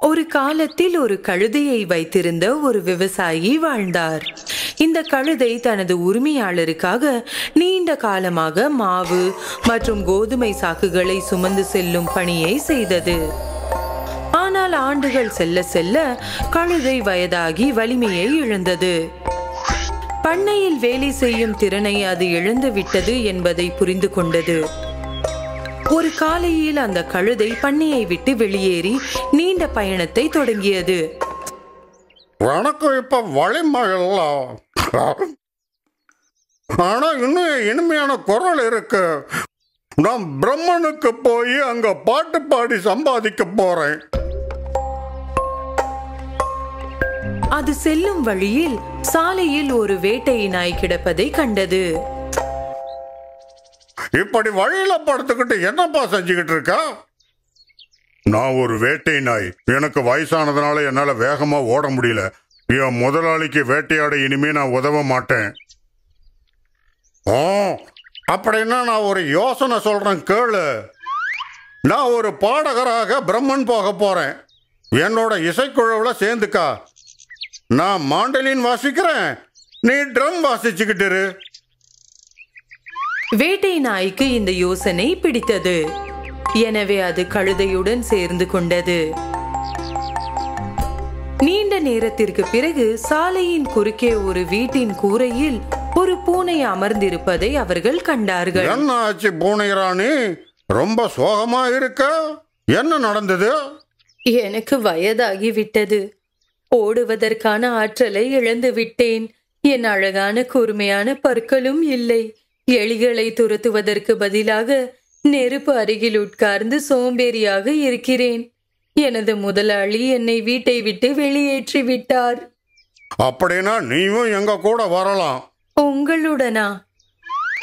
ஒரு காலத்தில் ஒரு கழுதையை வைத்திருந்த ஒரு விவசாயி வாழ்ந்தார். இந்த கழுதை தனது உரிமையாளருக்காக நீண்ட காலமாக மாவு மற்றும் கோதுமை சாக்குகளை சுமந்து செல்லும் பணியை செய்தது. ஆனால் ஆண்டுகள் செல்ல செல்ல கழுதை வயதாகி வலிமையை இழந்தது. பண்ணையில் வேலை செய்யும் திறனை அது இழந்து விட்டது என்பதை புரிந்து கொண்டது. ஒரு காலையில் அந்த கழுதை பண்ணையை விட்டு வெளியேறி நீண்ட பயணத்தை தொடங்கியது. எனக்கு இப்ப வலிமை இல்ல, ஆனா இன்னும் இனிமையான குரல் இருக்கு. நான் பிரம்மனுக்கு போய் அங்க பாட்டு பாடி சம்பாதிக்க போறேன். அது செல்லும் வழியில் சாலையில் ஒரு வேட்டை நாய் கிடப்பதை கண்டது. இப்படி வழியில படுத்துக்கிட்டு என்னப்பா செஞ்சுக்கிட்டு இருக்க? நான் ஒரு வேட்டை நாய். எனக்கு வயசானதுனால என்னால வேகமா ஓட முடியல. என் முதலாளிக்கு வேட்டையாட இனிமே நான் உதவ மாட்டேன். அப்படின்னா நான் ஒரு யோசனை சொல்றேன், கேளு. நான் ஒரு பாடகராக பிரம்மன் போக போறேன். என்னோட இசைக்குழுவுல சேர்ந்துக்கா. நான் மாண்டலின் வாசிக்கிறேன், நீ ட்ரம் வாசிச்சுக்கிட்டு இரு. வேட்டை நாய்க்கு இந்த யோசனை பிடித்தது. எனவே அது கழுதையுடன் சேர்ந்து கொண்டது. நீண்ட நேரத்திற்கு பிறகு சாலையின் குறுக்கே ஒரு வீட்டின் கூரையில் ஒரு பூனை அமர்ந்திருப்பதை அவர்கள் கண்டார்கள். என்ன ஆச்சு பூனை ராணி? ரொம்ப சோகமா இருக்க. என்ன நடந்தது? எனக்கு வயதாகி விட்டது. ஓடுவதற்கான ஆற்றலை இழந்து விட்டேன். என் அழகான கூர்மையான பற்களும் இல்லை. எலிகளை துரத்துவதற்கு பதிலாக நெருப்பு அருகில் உட்கார்ந்து சோம்பேறியாக இருக்கிறேன். எனது முதலாளி என்னை வீட்டை விட்டு வெளியேற்றி விட்டார். அப்படின்னா நீயும் எங்க கூட வரலாம். உங்களுடனா?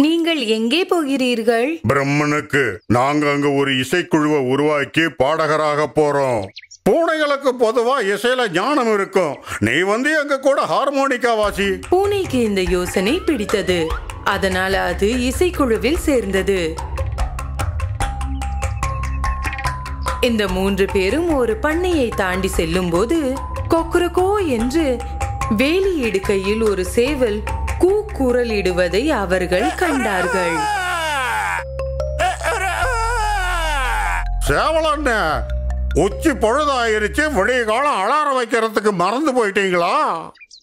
நீங்கள் எங்கே போகிறீர்கள்? பிரம்மனுக்கு. நாங்க அங்க ஒரு இசைக்குழுவை உருவாக்கி பாடகராக போறோம். பூனைகளுக்கு பொதுவா இசையில ஞானம் இருக்கும். நீ வந்து எங்க கூட ஹார்மோனிக்கா வாசி. பூனைக்கு இந்த யோசனை பிடித்தது. அதனால் அது இசைக்குழுவில் சேர்ந்தது. இந்த 3 பேரும் ஒரு பண்ணையை தாண்டி செல்லும் போது கொக்கரக்கோ என்று வேலி இடுக்கையில் ஒரு சேவல் கூக்குரலிடுவதை அவர்கள் கண்டார்கள். சேவலண்ண, உச்சி பொழுதாயிருச்சு. விடிய காலம் அலாரம் வைக்கிறதுக்கு மறந்து போயிட்டீங்களா?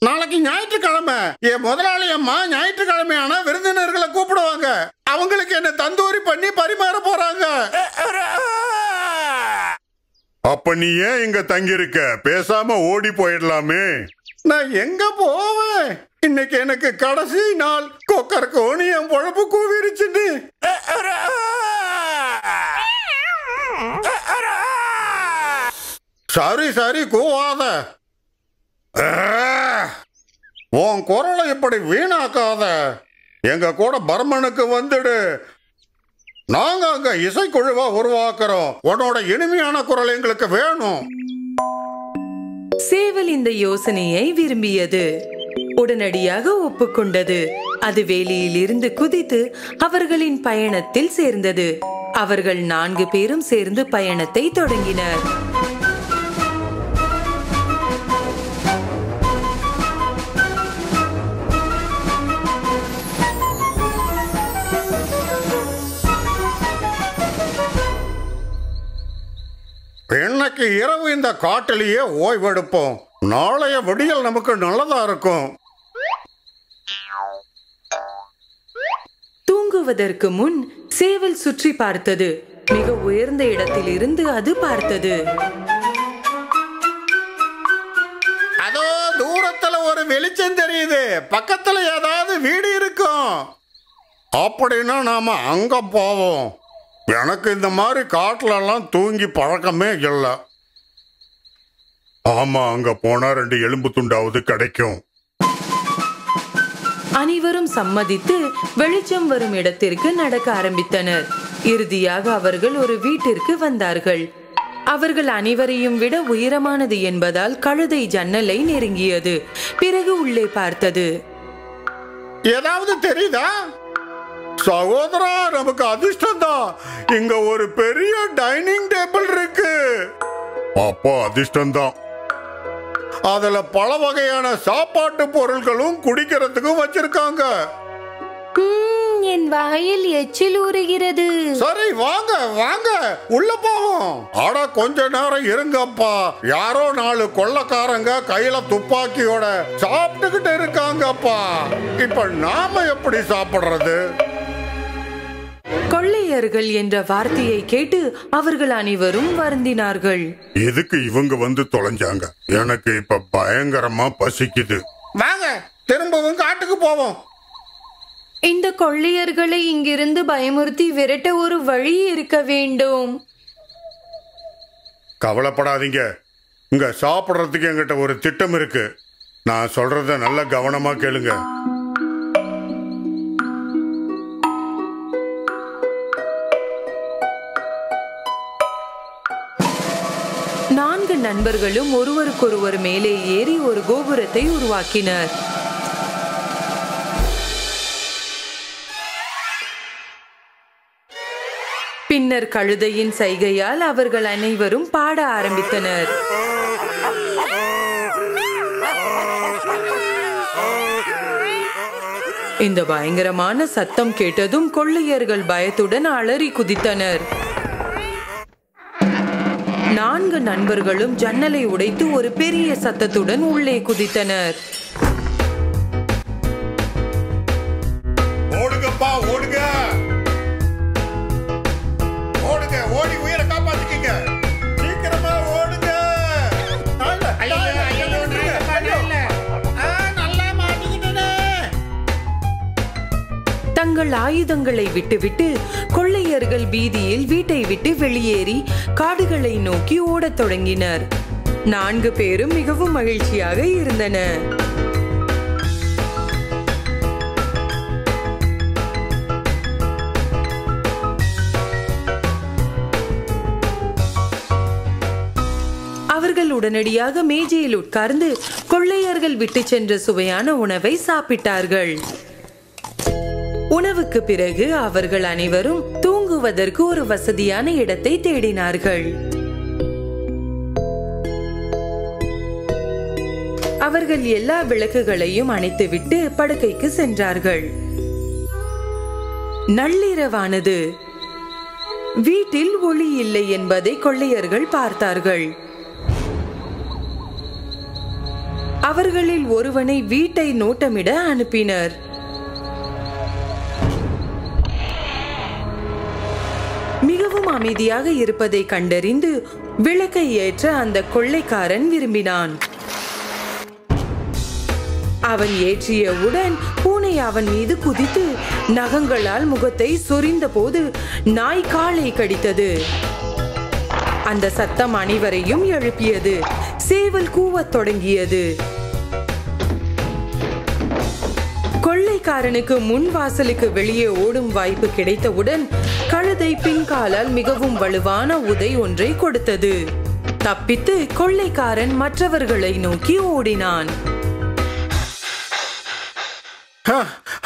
நாளைக்கு ஞாயிற்றுக்கிழமை. என் முதலாளி அம்மா ஞாயிற்றுக்கிழமையான விருந்தினர்களை கூப்பிடுவாங்க. அவங்களுக்கு என்ன தந்தூரி பண்ணி பரிமாற போறாங்க. அப்ப நீ ஏன் இங்க தங்கியிருக்க? பேசாம ஓடி போயிடலாமே. நான் எங்க போவேன்? இன்னைக்கு எனக்கு கடைசி நாள். கொக்கர் கோணி என் பொழப்பு கூவிருச்சுட்டு. சரி சரி, கூவாத. உன் குரலை இப்படி வீணாக்காத. எங்க கூட பர்மனுக்கு வந்துடு. நாங்க அங்க இசைக்குழுவா உருவாக்குறோம். உன்னோட இனிமையான குரல் எங்களுக்கு வேணும். சேவல் இந்த யோசனையை விரும்பியது. உடனடியாக ஒப்புக்கொண்டது. அது வேலியில் இருந்து குதித்து அவர்களின் பயணத்தில் சேர்ந்தது. அவர்கள் 4 பேரும் சேர்ந்து பயணத்தை தொடங்கினர். இன்னைக்கு இரவு இந்த காட்டிலேயே ஓய்வெடுப்போம். நாளைய விடியல் நமக்கு நல்லதா இருக்கும். தூங்குவதற்கு முன் சேவல் சுற்றி பார்த்தது. மிக உயர்ந்த இடத்தில் இருந்து அது பார்த்தது. அதோ தூரத்துல ஒரு வெளிச்சம் தெரியுது. பக்கத்துல ஏதாவது வீடு இருக்கும். அப்படின்னா நாம அங்க போவோம். எனக்கு இந்த மாதிரி காட்டுல எல்லாம் தூங்கி பழக்கமே இல்லை. ஆமா, அங்க போனா 2 எலும்பு துண்டாவது கிடைக்கும். அனைவரும் சம்மதித்து வெளிச்சம் வரும் இடத்திற்கு நடக்க ஆரம்பித்தனர். இறுதியாக அவர்கள் ஒரு வீட்டிற்கு வந்தார்கள். அவர்கள் அனைவரையும் விட உயரமானது என்பதால் கழுதை ஜன்னலை நெருங்கியது. பிறகு உள்ளே பார்த்தது. ஏதாவது தெரியுதா? சகோதரா, நமக்கு அதிர்ஷ்டம் தான். இங்க ஒரு பெரிய டைனிங் டேபிள் இருக்கு. அப்போ அதிர்ஷ்டம்தான். அதுல பல வகையான சாப்பாட்டு பொருட்களும் குடிக்கிறதுக்கும் வச்சிருக்காங்க. என் வாயில் எச்சில் ஊறுகிறது. சரி, வாங்க வாங்க உள்ள போவோம். ஆனா கொஞ்ச நேரம் இருங்கப்பா. யாரோ 4 கொள்ளைக்காரங்க கையில துப்பாக்கியோட சாப்பிட்டுக்கிட்டு இருக்காங்கப்பா. இப்ப நாம எப்படி சாப்பிடுறது? கொள்ளையர்கள் என்ற வார்த்தையை கேட்டு அவர்கள் அனைவரும் வருந்தினார்கள். எதுக்கு இவங்க வந்து தொலைஞ்சாங்க? எனக்கு இப்ப பயங்கரமா பசிக்குது. வாங்க திரும்பவும் காட்டுக்கு போவோம். இந்த கொள்ளையர்களை இங்கிருந்து பயமுறுத்தி விரட்ட ஒரு வழி இருக்க வேண்டும். கவலைப்படாதீங்க, இங்க சாப்பிடுறதுக்கு என்கிட்ட ஒரு திட்டம் இருக்கு. நான் சொல்றத நல்ல கவனமா கேளுங்க. நான்கு நண்பர்களும் ஒருவருக்கொருவர் மேலே ஏறி ஒரு கோபுரத்தை உருவாக்கினர். பின்னர் கழுதையின் சைகையால் அவர்கள் அனைவரும் பாட ஆரம்பித்தனர். இந்த பயங்கரமான சத்தம் கேட்டதும் கொள்ளையர்கள் பயத்துடன் அலறி குதித்தனர். 4 நண்பர்களும் ஜன்னலை உடைத்து ஒரு பெரிய சத்தத்துடன் உள்ளே குதித்தனர். ஓடுங்கப்பா ஓடுங்க, ஓடுங்க, ஓடி உயிரை காப்பாத்திக்கங்க. சீக்கிரமா ஓடுங்க. தங்கள் ஆயுதங்களை விட்டுவிட்டு கொள்ளையர்கள் வீதியில் வீட்டை விட்டு வெளியேறி காடுகளை நோக்கி ஓடத் தொடங்கினர். 4 பேரும் மிகவும் மகிழ்ச்சியாக இருந்தனர். அவர்கள் உடனடியாக மேஜையில் உட்கார்ந்து கொள்ளையர்கள் விட்டு சென்ற சுவையான உணவை சாப்பிட்டார்கள். உணவுக்கு பிறகு அவர்கள் அனைவரும் தூங்குவதற்கு ஒரு வசதியான இடத்தை தேடினார்கள். அவர்கள் எல்லா விளக்குகளையும் அணைத்துவிட்டு படுக்கைக்கு சென்றார்கள். நள்ளிரவானது. வீட்டில் ஒளி இல்லை என்பதை கொள்ளையர்கள் பார்த்தார்கள். அவர்களில் ஒருவனை வீட்டை நோட்டமிட அனுப்பினர். மிகவும் அமைதியாக இருப்பதை கண்டறிந்து விளக்கை ஏற்ற அந்த கொள்ளைக்காரன் விரும்பினான். அவன் ஏற்றியவுடன் பூனை அவன் மீது குதித்து நகங்களால் முகத்தை சொரிந்த போது நாய் காலை கடித்தது. அந்த சத்தம் அனைவரையும் எழுப்பியது. சேவல் கூவத் தொடங்கியது. கொள்ளைக்காரனுக்கு முன் வாசலுக்கு வெளியே ஓடும் வாய்ப்பு கிடைத்தவுடன் கழுதை பின்காலால் மிகவும் வலுவான உதை ஒன்றை கொடுத்தது. தப்பித்து கொள்ளைக்காரன் மற்றவர்களை நோக்கி ஓடினான்.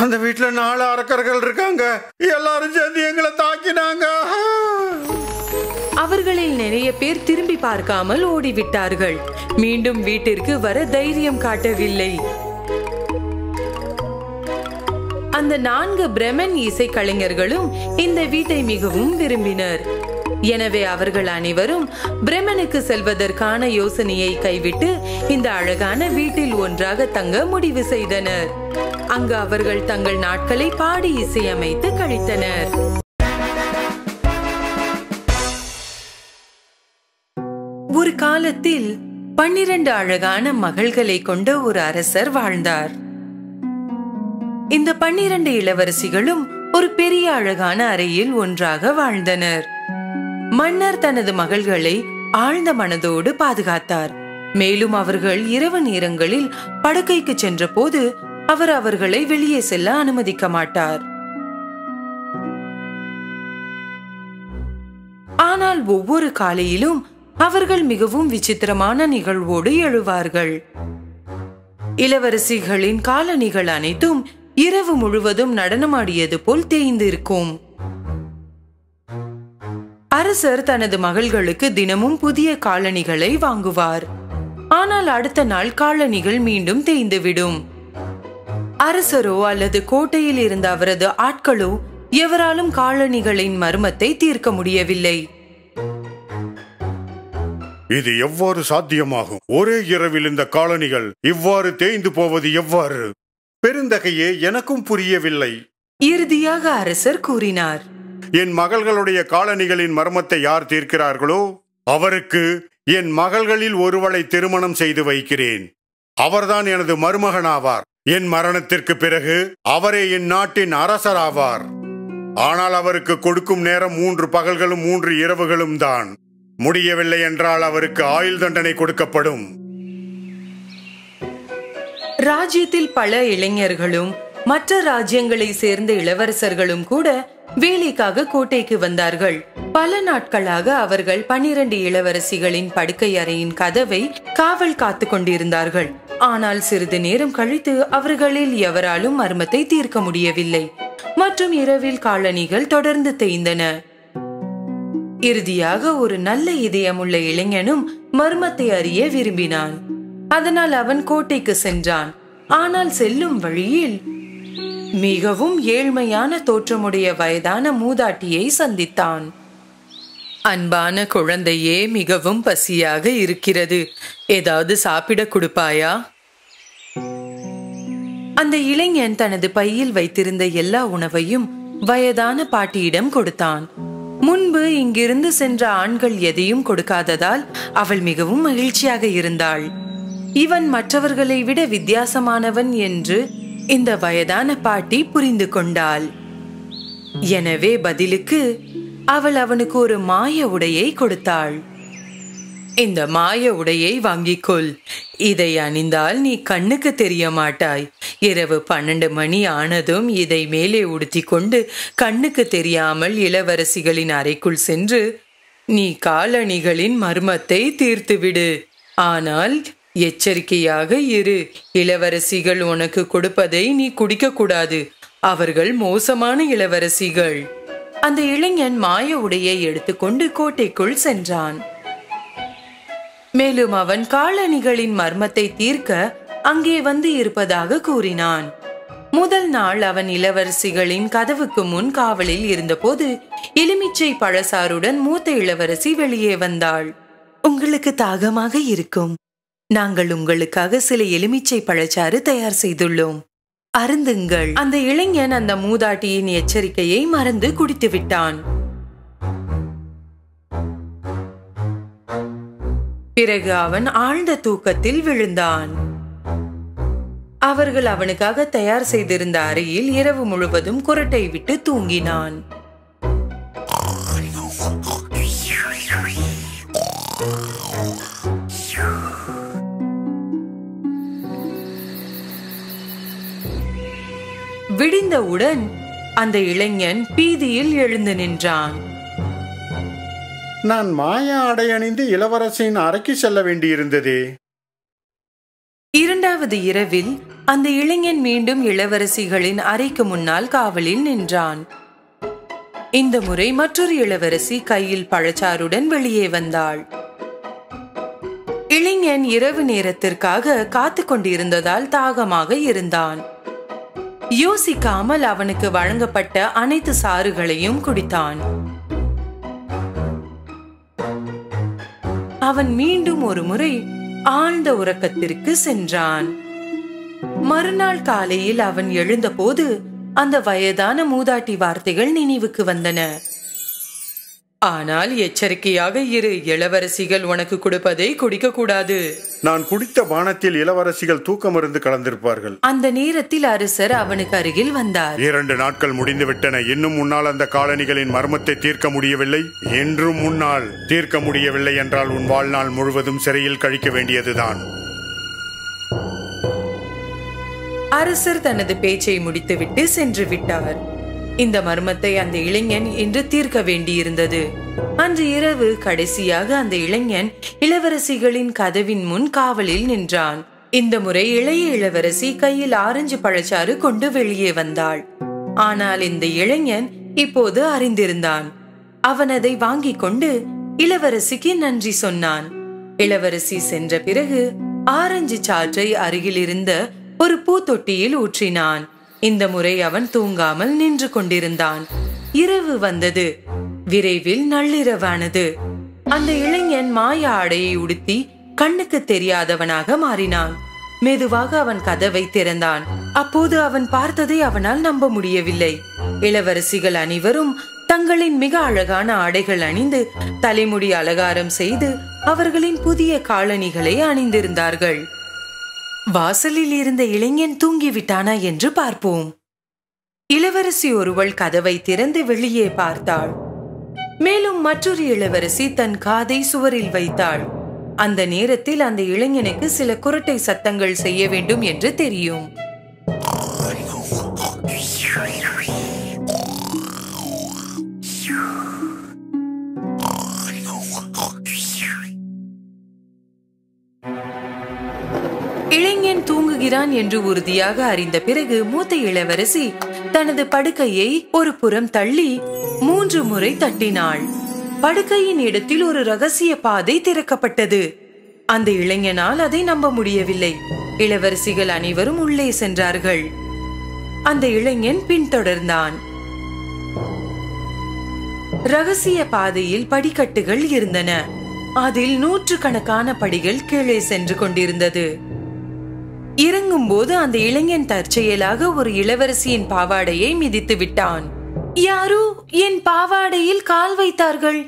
அந்த வீட்டுல 4 அரக்கர்கள் இருக்காங்க. எல்லாரும் சேர்ந்து எங்களை தாக்கினாங்க. அவர்களில் நிறைய பேர் திரும்பி பார்க்காமல் ஓடிவிட்டார்கள். மீண்டும் வீட்டிற்கு வர தைரியம் காட்டவில்லை. அந்த 4 பிரமன் இசை கலைஞர்களும் இந்த வீட்டை மிகவும் விரும்பினர். எனவே அவர்கள் அனைவரும் பிரமனுக்கு செல்வதற்கான யோசனையை கைவிட்டு இந்த அழகான வீட்டில் ஒன்றாக தங்க முடிவு செய்தனர். அங்கு அவர்கள் தங்கள் நாட்களை பாடி இசையமைத்து கழித்தனர். ஒரு காலத்தில் 12 அழகான மகள்களை கொண்ட ஒரு அரசர் வாழ்ந்தார். இந்த 12 இளவரசிகளும் ஒரு பெரிய அழகான அறையில் ஒன்றாக வாழ்ந்தனர். மன்னர் தனது மகள்களை ஆழ்ந்த மனதோடு பாதுகாத்தார். மேலும் அவர்கள் இரவு நேரங்களில் படுக்கைக்கு சென்ற போது அவர் அவர்களை வெளியே செல்ல அனுமதிக்க மாட்டார். ஆனால் ஒவ்வொரு காலையிலும் அவர்கள் மிகவும் விசித்திரமான நிகழ்வோடு எழுவார்கள். இளவரசிகளின் காலணிகள் அனைத்தும் இரவு முழுவதும் நடனமாடியது போல் தேய்ந்து இருக்கும். அரசர் தனது மகள்களுக்கு தினமும் புதிய காலணிகளை வாங்குவார். ஆனால் அடுத்த நாள் காலணிகள் மீண்டும் தேய்ந்துவிடும். அரசரோ அல்லது கோட்டையில் இருந்த அவரது ஆட்களோ எவராலும் காலணிகளின் மர்மத்தை தீர்க்க முடியவில்லை. இது எவ்வாறு சாத்தியமாகும்? ஒரே இரவில் இந்த காலணிகள் இவ்வாறு தேய்ந்து போவது எவ்வாறு? பெருந்தகையே, எனக்கும் புரியவில்லை. இறுதியாக அரசர் கூறினார், என் மகள்களுடைய காலணிகளின் மர்மத்தை யார் தீர்க்கிறார்களோ அவருக்கு என் மகள்களில் ஒருவளை திருமணம் செய்து வைக்கிறேன். அவர்தான் எனது மருமகனாவார். என் மரணத்திற்கு பிறகு அவரே என் நாட்டின் அரசராவார். ஆனால் அவருக்கு கொடுக்கும் நேரம் 3 பகல்களும் 3 இரவுகளும் தான். முடியவில்லை என்றால் அவருக்கு ஆயுள் தண்டனை கொடுக்கப்படும். ராஜ்யத்தில் பல இளைஞர்களும் மற்ற ராஜ்யங்களை சேர்ந்த இளவரசர்களும் கூட வேலைக்காக கோட்டைக்கு வந்தார்கள். பல நாட்களாக அவர்கள் 12 இளவரசிகளின் படுக்கை அறையின் கதவை காவல் காத்து கொண்டிருந்தார்கள். ஆனால் சிறிது நேரம் கழித்து அவர்களில் எவராலும் மர்மத்தை தீர்க்க முடியவில்லை மற்றும் இரவில் காலணிகள் தொடர்ந்து தேய்ந்தன. இறுதியாக ஒரு நல்ல இதயமுள்ள இளைஞனும் மர்மத்தை அறிய விரும்பினான். அதனால் அவன் கோட்டைக்கு சென்றான். ஆனால் செல்லும் வழியில் மிகவும் ஏழ்மையான தோற்றமுடைய வயதான மூதாட்டியை சந்தித்தான். அன்பான குழந்தையே, மிகவும் பசியாக இருக்கிறது, ஏதாவது சாப்பிட கொடுப்பாயா? அந்த இளைஞன் தனது பையில் வைத்திருந்த எல்லா உணவையும் வயதான பாட்டியிடம் கொடுத்தான். முன்பு இங்கிருந்து சென்ற ஆண்கள் எதையும் கொடுக்காததால் அவள் மிகவும் மகிழ்ச்சியாக இருந்தாள். இவன் மற்றவர்களை விட வித்தியாசமானவன் என்று இந்த வயதான பாட்டி புரிந்து கொண்டாள். எனவே பதிலுக்கு அவள் அவனுக்கு ஒரு மாய உடையை கொடுத்தாள். இந்த மாய உடையை வாங்கிக்கொள். இதை அணிந்தால் நீ கண்ணுக்கு தெரிய மாட்டாய். இரவு 12 மணி ஆனதும் இதை மேலே உடுத்தி கொண்டு கண்ணுக்கு தெரியாமல் இளவரசிகளின் அறைக்குள் சென்று நீ காலணிகளின் மர்மத்தை தீர்த்துவிடு. ஆனால் எச்சரிக்கையாக இரு. இளவரசிகள் உனக்கு கொடுப்பதை நீ குடிக்க கூடாது. அவர்கள் மோசமான இளவரசிகள். அந்த இளைஞன் மாய உடையை எடுத்துக்கொண்டு கோட்டைக்குள் சென்றான். மேலும் அவன் காலணிகளின் மர்மத்தை தீர்க்க அங்கே வந்து இருப்பதாக கூறினான். முதல் நாள் அவன் இளவரசிகளின் கதவுக்கு முன் காவலில் இருந்தபோது எலுமிச்சை பழசாறுடன் மூத்த இளவரசி வெளியே வந்தாள். உங்களுக்கு தாகமாக இருக்கும். நாங்கள் உங்களுக்காக சில எலுமிச்சை பழச்சாறு தயார் செய்துள்ளோம், அருந்துங்கள். அந்த இளைஞன் அந்த மூதாட்டியின் எச்சரிக்கையை மறந்து குடித்து விட்டான். பிறகு அவன் ஆழ்ந்த தூக்கத்தில் விழுந்தான். அவர்கள் அவனுக்காக தயார் செய்திருந்த அறையில் இரவு முழுவதும் குரட்டை விட்டு தூங்கினான். விடிந்தவுடன் அந்த இளைஞன் பீதியில் எழுந்து நின்றான். நான் மாயா ஆடை அணிந்து இளவரசியின் அறைக்கு செல்ல வேண்டியிருந்ததே. 2வது இரவில் அந்த இளைஞன் மீண்டும் இளவரசிகளின் அறைக்கு முன்னால் காவலில் நின்றான். இந்த முறை மற்றொரு இளவரசி கையில் பழச்சாறுடன் வெளியே வந்தாள். இளைஞன் இரவு நேரத்திற்காக காத்து கொண்டிருந்ததால் தாகமாக இருந்தான். யோசிக்காமல் அவனுக்கு வழங்கப்பட்ட அனைத்து சாறுகளையும் குடித்தான். அவன் மீண்டும் ஒரு முறை ஆழ்ந்த உறக்கத்திற்கு சென்றான். மறுநாள் காலையில் அவன் எழுந்தபோது அந்த வயதான மூதாட்டி வார்த்தைகள் நினைவுக்கு வந்தன. ஆனால் எச்சரிக்கையாக இரு. இளவரசிகள் உனக்கு கொடுப்பதை குடிக்க கூடாது. நான் குடித்த பானத்தில் இளவரசிகள் தூக்கமருந்து கலந்திருப்பார்கள். அந்த நேரத்தில் அரசர் அவனுக்கு அருகில் வந்தார். 2 நாட்கள் முடிந்துவிட்டன. இன்னும் முன்னால் அந்த காலணிகளின் மர்மத்தை தீர்க்க முடியவில்லை. என்றும் முன்னால் தீர்க்க முடியவில்லை என்றால் உன் வாழ்நாள் முழுவதும் சிறையில் கழிக்க வேண்டியதுதான். அரசர் தனது பேச்சை முடித்துவிட்டு சென்று விட்டார். இந்த மர்மத்தை அந்த இளைஞன் இன்று தீர்க்க வேண்டியிருந்தது. அன்று இரவு கடைசியாக அந்த இளைஞன் இளவரசிகளின் கதவின் முன் காவலில் நின்றான். இந்த முறை இளைய இளவரசி கையில் ஆரஞ்சு பழச்சாறு கொண்டு வெளியே வந்தாள். ஆனால் இந்த இளைஞன் இப்போது அறிந்திருந்தான். அவன் அதை வாங்கி கொண்டு இளவரசிக்கு நன்றி சொன்னான். இளவரசி சென்ற பிறகு ஆரஞ்சு சாற்றை அருகில் இருந்த ஒரு பூத்தொட்டியில் ஊற்றினான். இந்த முறை அவன் தூங்காமல் நின்று கொண்டிருந்தான். இரவு வந்தது. விரைவில் நள்ளிரவானது. அந்த இளைஞன் மாய ஆடையை உடுத்தி கண்ணுக்கு தெரியாதவனாக மாறினான். மெதுவாக அவன் கதவை திறந்தான். அப்போது அவன் பார்த்ததை அவனால் நம்ப முடியவில்லை. இளவரசிகள் அனைவரும் தங்களின் மிக அழகான ஆடைகள் அணிந்து தலைமுடி அலங்காரம் செய்து அவர்களின் புதிய காலணிகளை அணிந்திருந்தார்கள். வாசலில் இருந்த இளைஞன் தூங்கிவிட்டானா என்று பார்ப்போம். இளவரசி ஒருவள் கதவை திறந்து வெளியே பார்த்தாள். மேலும் மற்றொரு இளவரசி தன் காதை சுவரில் வைத்தாள். அந்த நேரத்தில் அந்த இளைஞனுக்கு சில குரட்டை சத்தங்கள் செய்ய வேண்டும் என்று தெரியும். இளைஞன் தூங்குகிறான் என்று உறுதியாக அறிந்த பிறகு மூத்த இளவரசி தனது படுக்கையை ஒரு புறம் தள்ளி 3 முறை தட்டினாள். படுக்கையின் இடத்தில் ஒரு ரகசிய பாதை திறக்கப்பட்டது. அந்த இளைஞனால் அதை நம்ப முடியவில்லை. இளவரசிகள் அனைவரும் உள்ளே சென்றார்கள். அந்த இளைஞன் பின்தொடர்ந்தான். ரகசிய பாதையில் படிக்கட்டுகள் இருந்தன. அதில் 100கணக்கான படிகள் கீழே சென்று கொண்டிருந்தது. இறங்கும் போது அந்த இளைஞன் தற்செயலாக ஒரு இளவரசியின் பாவாடையை மிதித்து விட்டான். யாரோ என் பாவாடையில் கால் வைத்தார்கள்.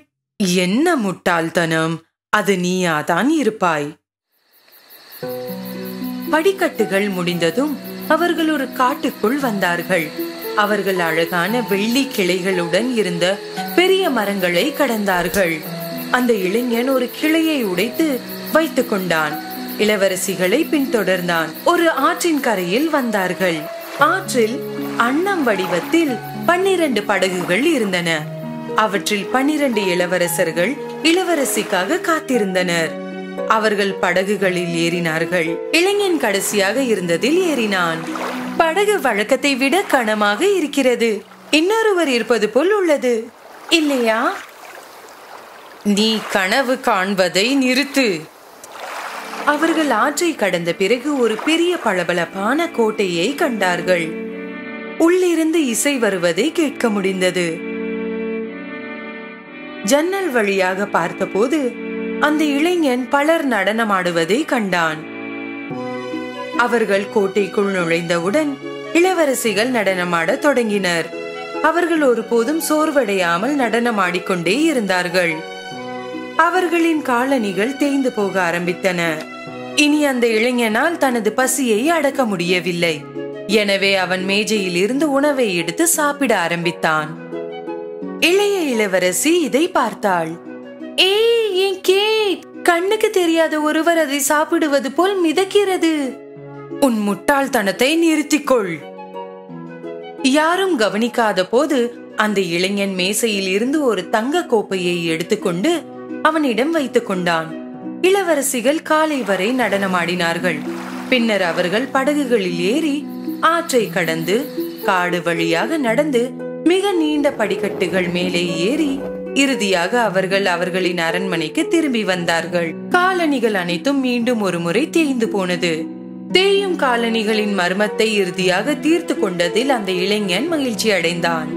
என்ன முட்டாள்தனம்! அது நீயாதான் இருப்பாய். படிக்கட்டுகள் முடிந்ததும் அவர்கள் ஒரு காட்டுக்குள் வந்தார்கள். அவர்கள் அழகான வெள்ளி கிளைகளுடன் இருந்த பெரிய மரங்களை கடந்தார்கள். அந்த இளைஞன் ஒரு கிளையை உடைத்து வைத்துக் கொண்டான். இளவரசிகளை பின்தொடர்ந்தான். ஒரு ஆற்றின் கரையில் வந்தார்கள். ஆற்றில் அன்னம் வடிவத்தில் 12 படகுகள் இருந்தன. அவற்றில் 12 இளவரசர்கள் இளவரசிக்காக காத்திருந்தனர். அவர்கள் படகுகளில் ஏறினார்கள். இளைஞன் கடைசியாக இருந்ததில் ஏறினான். படகு வழக்கத்தை விட கனமாக இருக்கிறது. இன்னொருவர் இருப்பது போல் உள்ளது, இல்லையா? நீ கனவு காண்பதை நிறுத்து. அவர்கள் ஆற்றை கடந்த பிறகு ஒரு பெரிய பளபளப்பான கோட்டையை கண்டார்கள். உள்ளிருந்து இசை வருவதை கேட்க முடிந்தது. ஜன்னல் வழியாக பார்த்தபோது அந்த இளைஞன் பலர் நடனமாடுவதை கண்டான். அவர்கள் கோட்டைக்குள் நுழைந்தவுடன் இளவரசிகள் நடனமாட தொடங்கினர். அவர்கள் ஒருபோதும் சோர்வடையாமல் நடனமாடிக்கொண்டே இருந்தார்கள். அவர்களின் காலணிகள் தேய்ந்து போக ஆரம்பித்தன. இனி அந்த இளைஞனால் தனது பசியை அடக்க முடியவில்லை. எனவே அவன் மேஜையில் இருந்து உணவை எடுத்து சாப்பிட ஆரம்பித்தான். இளைய இளவரசி இதை பார்த்தாள். ஏய், என் கேக்! கண்ணுக்கு தெரியாத ஒருவர் அதை சாப்பிடுவது போல் மிதக்கிறது. உன் முட்டாள்தனத்தை நிறுத்திக்கொள். யாரும் கவனிக்காத போது அந்த இளைஞன் மேசையில் இருந்து ஒரு தங்க கோப்பையை எடுத்துக்கொண்டு அவனிடம் வைத்துக் கொண்டான். இளவரசிகள் காலை வரை நடனமாடினார்கள். பின்னர் அவர்கள் படகுகளில் ஏறி ஆற்றை கடந்து காடு வழியாக நடந்து மிக நீண்ட படிக்கட்டுகள் மேலே ஏறி இறுதியாக அவர்கள் அவர்களின் அரண்மனைக்கு திரும்பி வந்தார்கள். காலணிகள் அனைத்தும் மீண்டும் ஒரு முறை தேய்ந்து போனது. தேயும் காலணிகளின் மர்மத்தை இறுதியாக தீர்த்து கொண்டதில் அந்த இளைஞன் மகிழ்ச்சி அடைந்தான்.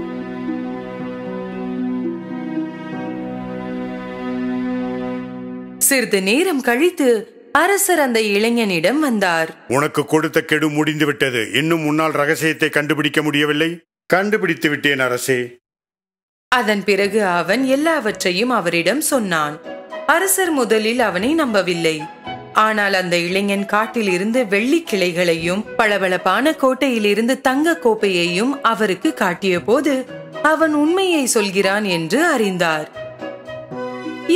சிறிது நேரம் கழித்து அரசர் அந்த இளைஞனிடம் வந்தார். உனக்கு கொடுத்த கெடு முடிந்து விட்டது. இன்னும் முன்னால் ரகசியத்தை கண்டுபிடிக்க முடியவில்லை. கண்டுபிடித்து விட்டேன் அரசே. அதன் பிறகு அவன் எல்லாவற்றையும் அவரிடம் சொன்னான். அரசர் முதலில் அவனை நம்பவில்லை. ஆனால் அந்த இளைஞன் காட்டில் இருந்து வெள்ளி கிளைகளையும் பளபளப்பான கோட்டையில் இருந்து தங்க கோப்பையையும் அவருக்கு காட்டிய போது அவன் உண்மையை சொல்கிறான் என்று அறிந்தார்.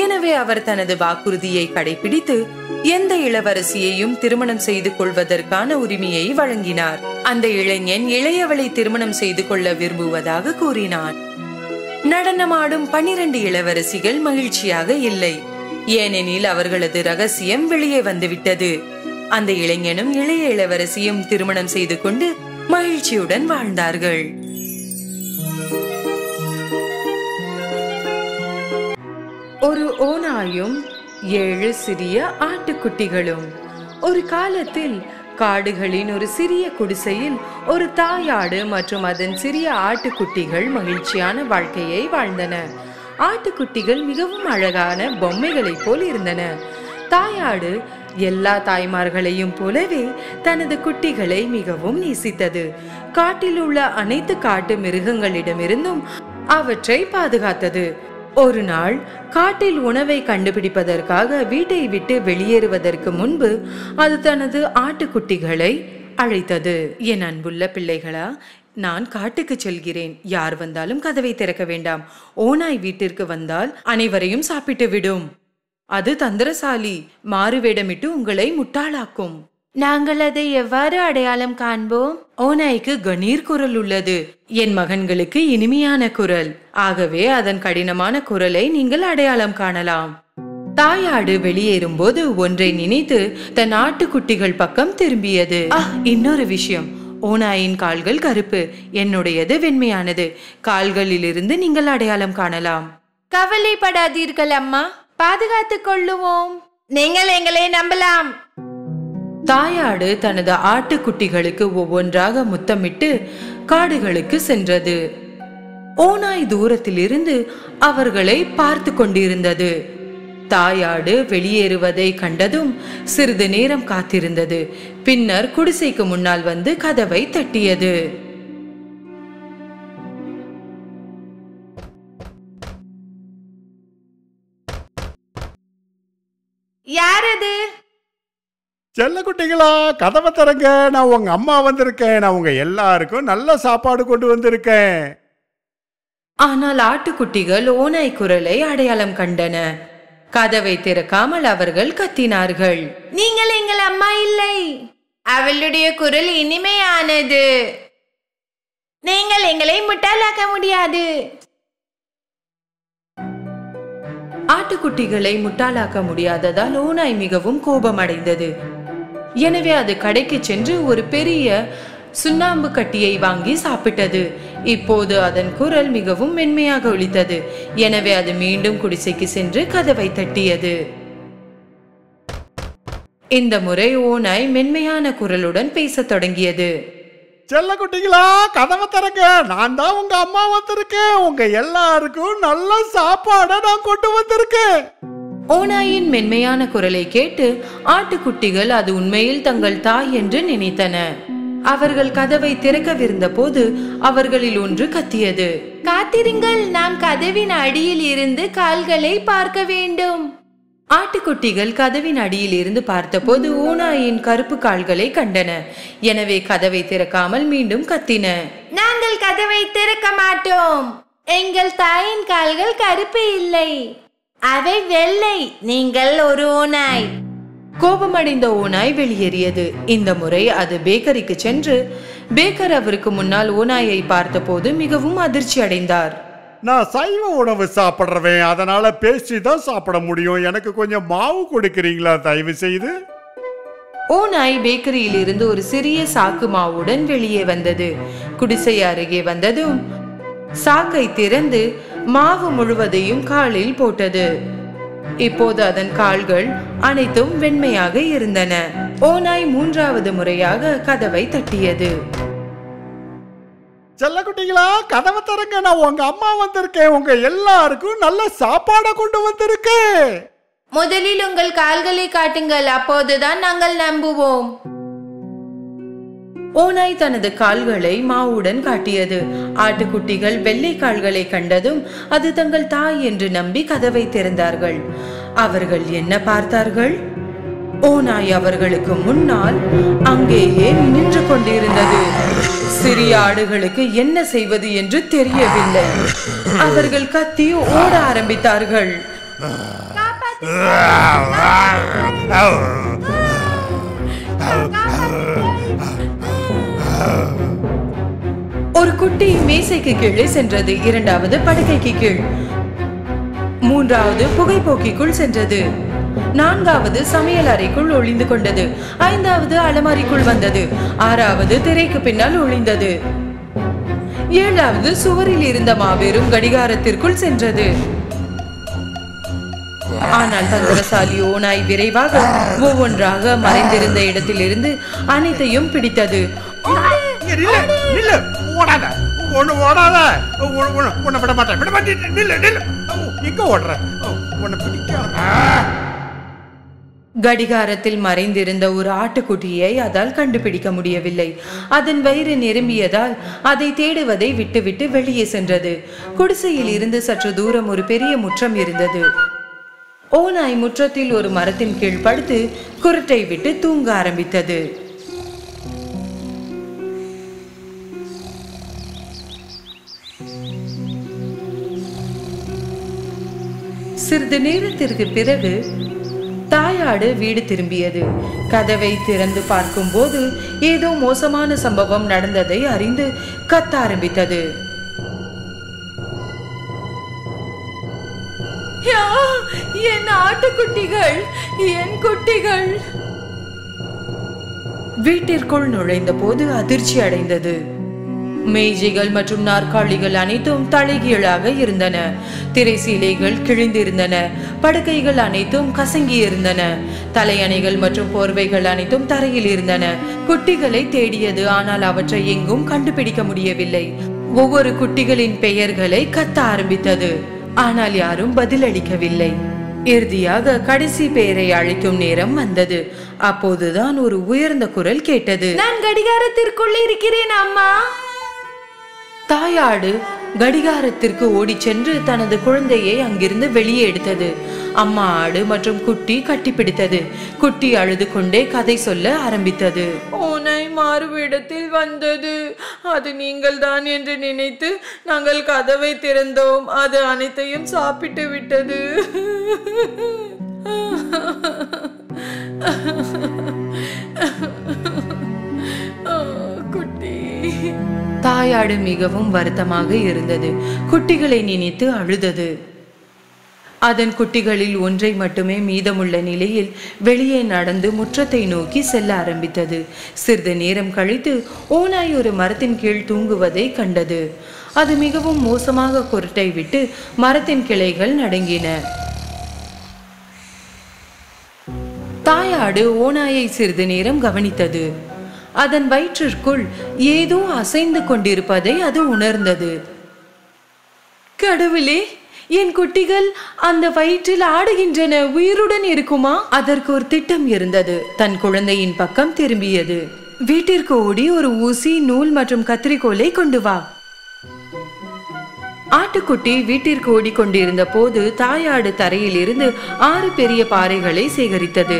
எனவே அவர் தனது வாக்குறுதியை கடைபிடித்து எந்த இளவரசியையும் திருமணம் செய்து கொள்வதற்கான உரிமையை வழங்கினார். அந்த இளைஞன் இளையவளை திருமணம் செய்து கொள்ள விரும்புவதாக கூறினான். நடனமாடும் 12 இளவரசிகள் மகிழ்ச்சியாக இல்லை. ஏனெனில் அவர்களது ரகசியம் வெளியே வந்துவிட்டது. அந்த இளைஞனும் இளைய இளவரசியும் திருமணம் செய்து கொண்டு மகிழ்ச்சியுடன் வாழ்ந்தார்கள். ஒரு ஓநாயும் 7 சிறிய ஆட்டுக்குட்டிகளும். ஒரு காலத்தில் காடுகளின் ஒரு சிறிய குடிசையில் ஒரு தாயாடு மற்றும் அதன் சிறிய ஆட்டுக்குட்டிகள் மகிழ்ச்சியான வாழ்க்கையை வாழ்ந்தன. ஆட்டுக்குட்டிகள் மிகவும் அழகான பொம்மைகளைப் போல் இருந்தன. தாயாடு எல்லா தாய்மார்களையும் போலவே தனது குட்டிகளை மிகவும் நேசித்தது. காட்டில் உள்ள அனைத்து காட்டு மிருகங்களிடமிருந்தும் அவற்றை பாதுகாத்தது. ஒரு நாள் காட்டில் உணவை கண்டுபிடிப்பதற்காக வீட்டை விட்டு வெளியேறுவதற்கு முன்பு அது தனது ஆட்டுக்குட்டிகளை அழைத்தது. என் அன்புள்ள பிள்ளைகளா, நான் காட்டுக்கு செல்கிறேன். யார் வந்தாலும் கதவை திறக்க வேண்டாம். ஓநாய் வீட்டிற்கு வந்தால் அனைவரையும் சாப்பிட்டு விடும். அது தந்திரசாலி, மாறுவேடமிட்டு உங்களை முட்டாளாக்கும். நாங்கள் அதை எவ்வாறு அடையாளம் காண்போம்? ஓநாய்க்கு கணீர் குரல் உள்ளது. என் மகன்களுக்கு இனிமையான குரல். ஆகவே அதன் கடினமான குரலை நீங்கள் அடையாளம் காணலாம். தாயாடு வெளியேறும் போது ஒன்றை நினைத்து தன் ஆட்டுக்குட்டிகள் பக்கம் திரும்பியது. இன்னொரு விஷயம், ஓநாயின் கால்கள் கருப்பு, என்னுடையது வெண்மையானது. கால்களிலிருந்து நீங்கள் அடையாளம் காணலாம். கவலைப்படாதீர்கள் அம்மா, பாதுகாத்துக் கொள்ளுவோம். நீங்கள் எங்களை நம்பலாம். தாயாடு தனது ஆட்டுக்குட்டிகளுக்கு ஒவ்வொன்றாக முத்தமிட்டு காடுகளுக்கு சென்றது. ஓநாய் தூரத்திலிருந்து அவர்களை பார்த்து கொண்டிருந்தது. தாயாடு வெளியேறுவதை கண்டதும் சிறிது நேரம் காத்திருந்தது. பின்னர் குடிசைக்கு முன்னால் வந்து கதவை தட்டியது. யார் அது? செல்ல குட்டிகளா, கதவை திறங்க. நான் உங்க அம்மா வந்திருக்கேன். நான் உங்க எல்லாருக்கும் நல்ல சாப்பாடு கொண்டு வந்திருக்கேன். ஆனால் ஆட்டுக்குட்டிகள் ஓநாய் குரலை அடையாளம் கண்டன. கதவை திறக்காமல் அவர்கள் கத்தினார்கள். நீங்கள் எங்கள் அம்மா இல்லை. அவளுடைய குரல் இனிமையானது. நீங்கள் எங்களை முட்டாளாக்க முடியாது. ஆட்டுக்குட்டிகளை முட்டாளாக்க முடியாததால் ஓநாய் மிகவும் கோபமடைந்தது. எனவே அது கடைக்கு சென்று ஒரு பெரிய சுண்ணாம்பு கட்டியை வாங்கி சாப்பிட்டது. இப்போது அதன் குரல் மிகவும் மென்மையாக ஒலித்தது. எனவே அது மீண்டும் குடிசைக்கு சென்று கதவை தட்டியது. இந்த முறை ஓநாய் மென்மையான குரலுடன் பேசத் தொடங்கியது. செல்ல குட்டிகளா, கதவை திறங்க. நான் தான் உங்க அம்மா வந்திருக்கேன். உங்க எல்லாருக்கும் நல்ல சாப்பாடை நான் கொண்டு வந்திருக்கேன். ஓநாயின் மென்மையான குரலை கேட்டு ஆட்டுக்குட்டிகள் அது உண்மையில் தங்கள் தாய் என்று நினைத்தன. அவர்கள் கதவை திறக்கவிருந்த போது அவர்களில் ஒன்று கத்தியது. காத்திருங்கள், நாம் கதவின் அடியில் இருந்து கால்களை பார்க்க வேண்டும். ஆட்டுக்குட்டிகள் கதவின் அடியில் இருந்து பார்த்தபோது ஓநாயின் கருப்பு கால்களை கண்டன. எனவே கதவை திறக்காமல் மீண்டும் கத்தின. நாங்கள் கதவை திறக்க மாட்டோம். எங்கள் தாயின் கால்கள் கருப்பு இல்லை, அவை வெள்ளை. நீங்கள் ஒரு ஓநாய். கோபமடைந்த ஓநாய் வெளியேறியது. இந்த முறை அது பேக்கரிக்கு சென்று பேக்கர் அவருக்கு முன்னால் ஓநாயை பார்த்தபோது மிகவும் அதிர்ச்சி அடைந்தார். நான் சைவ உணவு சாப்பிட்றவேன், அதனால பேசி தான் சாப்பிட முடியும். எனக்கு கொஞ்சம் மாவு கொடுக்கிறீங்களா தயவு செய்து? ஓநாய் பேக்கரியில் இருந்து ஒரு சிறிய சாக்கு மாவுடன் வெளியே வந்தது. குடிசை அருகே வந்ததும் சாக்கை திறந்து மாவு முழுவதையும் காலில் போட்டது. இப்போது அதன் கால்கள் அனைத்தும் வெண்மையாக இருந்தன. ஓநாய் 3வது முறையாக கதவை தட்டியது. செல்ல குட்டிகளா, கதவை திறங்க. நான் உங்க அம்மா வந்திருக்கேன். உங்க எல்லாருக்கும் நல்ல சாப்பாடை கொண்டு வந்திருக்கேன். முதலில் உங்கள் கால்களை காட்டுங்கள், அப்போதுதான் நாங்கள் நம்புவோம். ஓநாய் தனது கால்களை மாவுடன் காட்டியது. ஆட்டுக்குட்டிகள் வெள்ளை கால்களை கண்டதும் அது தங்கள் தாய் என்று நம்பி கதவை திறந்தார்கள். அவர்கள் என்ன பார்த்தார்கள்? ஓநாய் அவர்களுக்கு முன்னால் அங்கேயே நின்று கொண்டிருந்தது. சிறிய ஆடுகளுக்கு என்ன செய்வது என்று தெரியவில்லை. அவர்கள் கத்தி ஓட ஆரம்பித்தார்கள். ஒரு குட்டி மேசைக்கு கீழே சென்றது. 2வது படுக்கைக்கு கீழ், 3வது புகைப்போக்கிக்குள் சென்றது. 4வது சமையல் அறைக்குள் ஒளிந்து கொண்டது. 5வது அலமாரிக்குள் வந்தது. 6வது திரைக்கு பின்னால் ஒளிந்தது. 7வது சுவரில் இருந்த மாபெரும் கடிகாரத்திற்குள் சென்றது. ஆனால் தந்திரசாலி ஓநாய் விரைவாக ஒவ்வொன்றாக மறைந்திருந்த இடத்திலிருந்து அனைத்தையும் பிடித்தது. கடிகாரத்தில் மறைந்திருந்த ஒரு ஆட்டுக்குட்டியை அதால் கண்டுபிடிக்க முடியவில்லை. அதன் வயிறு நிரம்பியதால் அதை தேடுவதை விட்டுவிட்டு வெளியே சென்றது. குடிசையில் இருந்து சற்று தூரம் ஒரு பெரிய முற்றம் இருந்தது. ஓநாய் முற்றத்தில் ஒரு மரத்தின் கீழ் படுத்து குருட்டை விட்டு தூங்க ஆரம்பித்தது. சிறிது நேரத்திற்கு பிறகு தாயாடு வீடு திரும்பியது. கதவை திறந்து பார்க்கும்போது ஏதோ மோசமான சம்பவம் நடந்ததை அறிந்து கத்த ஆரம்பித்தது. என் ஆட்டுக்குட்டிகள், என் குட்டிகள்! வீட்டிற்குள் நுழைந்த போது அதிர்ச்சி அடைந்தது. மேஜைகள் மற்றும் நாற்காலிகள் அனைத்தும் தலைகீழாக இருந்தன. திரைசீலைகள் கிழிந்திருந்தன. படுக்கைகள் அனைத்தும் கசங்கி இருந்தன. தலையணைகள் மற்றும் போர்வைகள் அனைத்தும் தரையில் இருந்தன. குட்டிகளை தேடியது, ஆனால் அவற்றை எங்கும் கண்டுபிடிக்க முடியவில்லை. ஒவ்வொரு குட்டிகளின் பெயர்களை கத்த ஆரம்பித்தது, ஆனால் யாரும் பதிலளிக்கவில்லை. இறுதியாக கடைசி பெயரை அழைக்கும் நேரம் வந்தது. அப்போதுதான் ஒரு உயர்ந்த குரல் கேட்டது. நான் கடிகாரத்திற்குள் இருக்கிறேன் அம்மா. தாயாடு கடிகாரத்திற்கு ஓடி சென்று தனது குழந்தையை அங்கிருந்து வெளியே எடுத்தது. அம்மா ஆடு மற்றும் குட்டி கட்டிப்பிடித்தது. குட்டி அழுது கொண்டே கதை சொல்ல ஆரம்பித்தது. ஓநாய் மாறுவிடத்தில் வந்தது. அது நீங்கள் தான் என்று நினைத்து நாங்கள் கதவை திறந்தோம். அது அனைத்தையும் சாப்பிட்டு விட்டது. குட்டி. தாயாடு மிகவும் வருத்தமாக இருந்தது. குட்டிகளை நினைத்து அழுதது. அதன் குட்டிகளில் ஒன்றை மட்டுமே மீதமுள்ள நிலையில் வெளியே நடந்து முற்றத்தை நோக்கி செல்ல ஆரம்பித்தது. சிறிது நேரம் கழித்து ஓநாய் ஒரு மரத்தின் கீழ் தூங்குவதை கண்டது. அது மிகவும் மோசமாக குருட்டை விட்டு மரத்தின் கிளைகள் நடுங்கின. தாயாடு ஓநாயை சிறிது நேரம் கவனித்தது. அதன் வயிற்றிற்குள் ஏதோ அசைந்து கொண்டிருப்பதை அது உணர்ந்தது. கடவுளே, என் குட்டிகள் அந்த வயிற்றில் ஆடுகின்றன, உயிருடன் இருக்குமா? அதற்கு ஒரு திட்டம் இருந்தது. தன் குழந்தையின் பக்கம் திரும்பியது. வீட்டிற்கு ஓடி ஒரு ஊசி, நூல் மற்றும் கத்திரிக்கோலை கொண்டு வா. ஆட்டுக்குட்டி வீட்டிற்கு ஓடிக்கொண்டிருந்த போது தாயாடு தரையில் இருந்து 6 பெரிய பாறைகளை சேகரித்தது.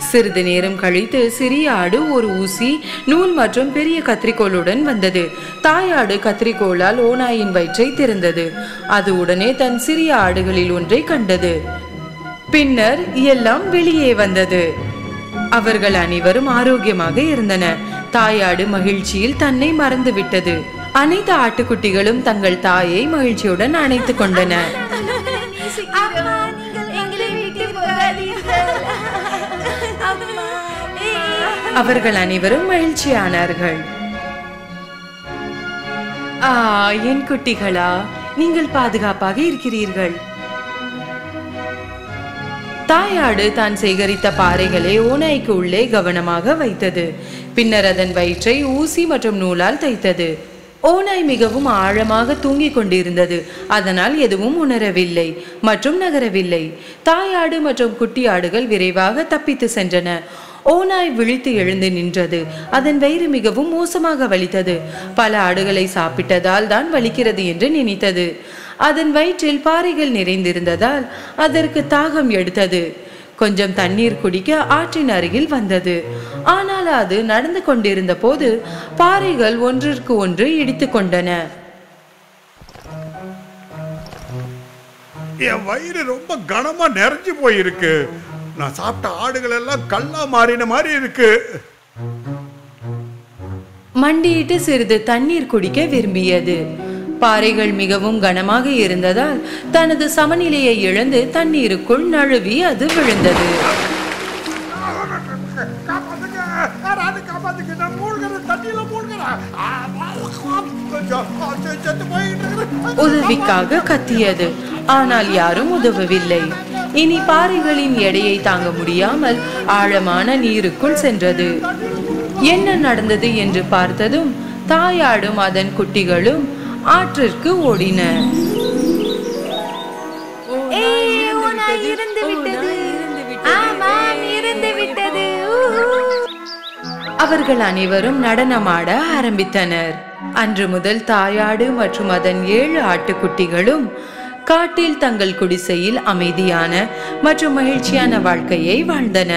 சிறிது நேரம் கழித்து சிறிய ஆடு ஒரு ஊசி, நூல் மற்றும் பெரிய கத்திரிக்கோளுடன் வந்தது. தாயாடு கத்திரிக்கோளால் ஓநாயின் வயிற்றை திறந்தது. அது உடனே தன் சிறிய ஆடுகளில் ஒன்றை கண்டது. பின்னர் எல்லாம் வெளியே வந்தது. அவர்கள் அனைவரும் ஆரோக்கியமாக இருந்தனர். தாயாடு மகிழ்ச்சியில் தன்னை மறந்துவிட்டது. அனைத்து ஆட்டுக்குட்டிகளும் தங்கள் தாயை மகிழ்ச்சியுடன் அணைத்துக் கொண்டன. அவர்கள் அனைவரும் மகிழ்ச்சியானார்கள். என் குட்டிகளா, நீங்கள் பாதுகாப்பாக இருக்கிறீர்கள். தாயாடு தான் சேகரித்த பாறைகளை ஓநாய்க்கு உள்ளே கவனமாக வைத்தது. பின்னர் அதன் வயிற்றை ஊசி மற்றும் நூலால் தைத்தது. ஓநாய் மிகவும் ஆழமாக தூங்கிக் கொண்டிருந்தது. அதனால் எதுவும் உணரவில்லை மற்றும் நகரவில்லை. தாயாடு மற்றும் குட்டி ஆடுகள் விரைவாக தப்பித்து சென்றன. ஓநாய் விழித்து எழுந்து நின்றது. அதன் வயிறு மிகவும் மோசமாக வலித்தது. பல ஆடுகளை சாப்பிட்டதால் தான் வலிக்கிறது என்று நினைத்தது. அதன் வயிற்றில் பாறைகள் நிறைந்திருந்ததால் அதற்கு தாகம் எடுத்தது. கொஞ்சம் தண்ணீர் குடிக்க ஆற்றின் அருகில் வந்தது. ஆனால் அது நடந்து கொண்டிருந்த போது பாறைகள் ஒன்றிற்கு ஒன்று இடித்து கொண்டன. என் வயிறு ரொம்ப கனமா நிறைஞ்சு போயிருக்கு. நான் சாப்பிட்ட ஆடுகள் எல்லாம் கல்லா மாறின மாதிரி இருக்கு. மண்டியிட்டு சிறிது தண்ணீர் குடிக்க விரும்பியது. பாறைகள் மிகவும் கனமாக இருந்ததால் தனது சமநிலையை இழந்து தண்ணீருக்குள் நழுவி அது விழுந்தது. உதவிக்காக கத்தியது. ஆனால் யாரும் உதவவில்லை. இனி பாறைகளின் எடையை தாங்க முடியாமல் ஆழமான நீருக்குள் சென்றது. என்ன நடந்தது என்று பார்த்ததும் தாயாடும் அதன் குட்டிகளும் ஆற்றிற்கு ஓடின. அவர்கள் அனைவரும் நடனமாட ஆரம்பித்தனர். அன்று முதல் தாயாடு மற்றும் அதன் 7 ஆட்டுக்குட்டிகளும் காட்டில் தங்கள் குடிசையில் அமைதியான மற்றும் மகிழ்ச்சியான வாழ்க்கையை வாழ்ந்தன.